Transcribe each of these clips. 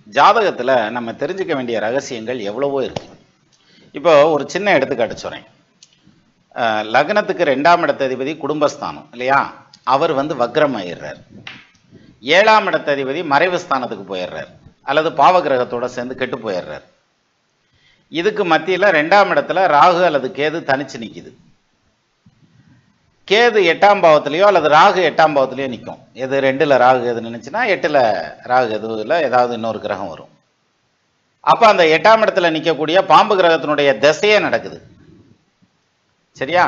ஜாதகத்துல நம்ம தெரிஞ்சுக்க வேண்டிய ரகசியங்கள் எவ்வளவோ இருக்கு. இப்போ ஒரு சின்ன எடுத்துக்காட்டு சொல்றேன். லக்னத்துக்கு 2ஆம் இடத்ததிபதி குடும்பஸ்தானம் இல்லையா, அவர் வக்ரம் ஆயிடுறார். 7ஆம் இடத்ததிபதி மறைவு ஸ்தானத்துக்கு போயிடுறார், அல்லது பாவகிரகத்தோட சேர்ந்து கெட்டு போயிடுறார். இதுக்கு மத்தியில் 2ஆம் இடத்துல ராகு அல்லது கேது தனிச்சு நிற்குது. கேது 8ஆம் பாவத்திலையோ அல்லது ராகு 8ஆம் பாவத்திலையோ நிற்கும். எது 2ல் ராகு கேது நினைச்சுன்னா 8ல் ராகு கேதுவில் ஏதாவது இன்னொரு கிரகம் வரும். அப்போ அந்த 8ஆம் இடத்துல நிற்கக்கூடிய பாம்பு கிரகத்தினுடைய திசையே நடக்குது. சரியா?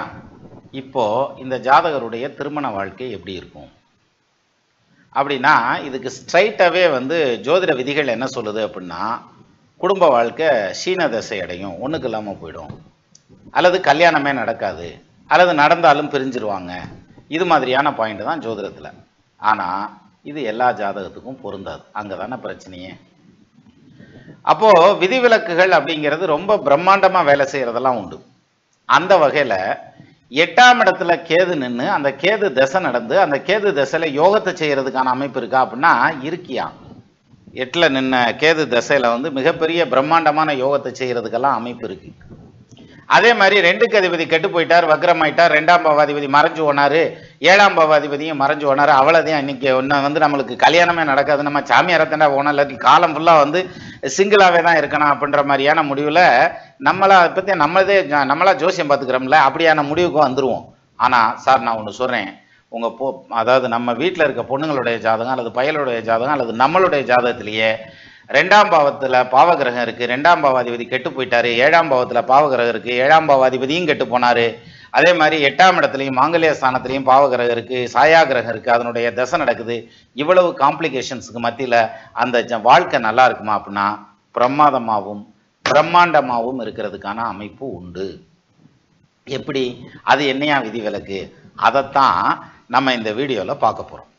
இப்போ இந்த ஜாதகருடைய திருமண வாழ்க்கை எப்படி இருக்கும் அப்படின்னா, இதுக்கு ஸ்ட்ரைட்டாகவே ஜோதிட விதிகள் என்ன சொல்லுது அப்படின்னா, குடும்ப வாழ்க்கை சீன திசை அடையும், ஒன்றுக்கு இல்லாமல் போயிடும், அல்லது கல்யாணமே நடக்காது, அல்லது நடந்தாலும் பிரிஞ்சிருவாங்க. இது மாதிரியான பாயிண்ட் தான் ஜோதிடத்தில். ஆனால் இது எல்லா ஜாதகத்துக்கும் பொருந்தாது. அங்கே தானே பிரச்சனையே. அப்போது விதிவிலக்குகள் அப்படிங்கிறது ரொம்ப பிரம்மாண்டமாக வேலை செய்கிறதெல்லாம் உண்டு. அந்த வகையில் 8ஆம் இடத்துல கேது நின்று அந்த கேது திசை நடந்து அந்த கேது திசையில் யோகத்தை செய்கிறதுக்கான அமைப்பு இருக்கா அப்படின்னா இருக்கியா. 8ல் நின்ன கேது திசையில் மிகப்பெரிய பிரம்மாண்டமான யோகத்தை செய்கிறதுக்கெல்லாம் அமைப்பு இருக்கு. அதே மாதிரி 2க்கு அதிபதி கெட்டு போயிட்டார், வக்ரமாயிட்டார், 2ஆம் பாவாதிபதி மறைஞ்சு போனார், 7ஆம் பாவாதிபதியும் மறைஞ்சு போனார். அவ்வளோதான், இன்னைக்கு ஒன்று நம்மளுக்கு கல்யாணமே நடக்காது, நம்ம சாமியாரத்தண்டா போனோம், இல்லாட்டி காலம் ஃபுல்லாக சிங்கிளாகவே தான் இருக்கணும் அப்படின்ற மாதிரியான முடிவில் நம்மளா அதை பற்றி நம்மளா ஜோசியம் பார்த்துக்கிறோம்ல, அப்படியான முடிவுக்கு வந்துடுவோம். ஆனால் சார் நான் ஒன்று சொல்கிறேன், உங்கள் அதாவது நம்ம வீட்டில் இருக்க பொண்ணுங்களுடைய ஜாதகம் அல்லது பயலுடைய ஜாதகம் அல்லது நம்மளுடைய ஜாதகத்திலேயே 2ஆம் பாவத்தில் பாவகிரகம் இருக்குது, 2ஆம் பாவாதிபதி கெட்டு போயிட்டாரு, 7ஆம் பாவத்தில் பாவகிரகம் இருக்குது, 7ஆம் பாவாதிபதியும் கெட்டு போனார், அதே மாதிரி 8ஆம் இடத்துலையும் மாங்கல்ய ஸ்தானத்துலையும் பாவகிரகம் இருக்குது, சாயா கிரகம் இருக்குது, அதனுடைய தசை நடக்குது. இவ்வளவு காம்ப்ளிகேஷன்ஸுக்கு மத்தியில் அந்த வாழ்க்கை நல்லா இருக்குமா அப்படின்னா பிரமாதமாகவும் பிரம்மாண்டமாகவும் இருக்கிறதுக்கான அமைப்பு உண்டு. எப்படி? அது என்னையா விதிவிலக்கு? அதைத்தான் நம்ம இந்த வீடியோவில் பார்க்க போகிறோம்.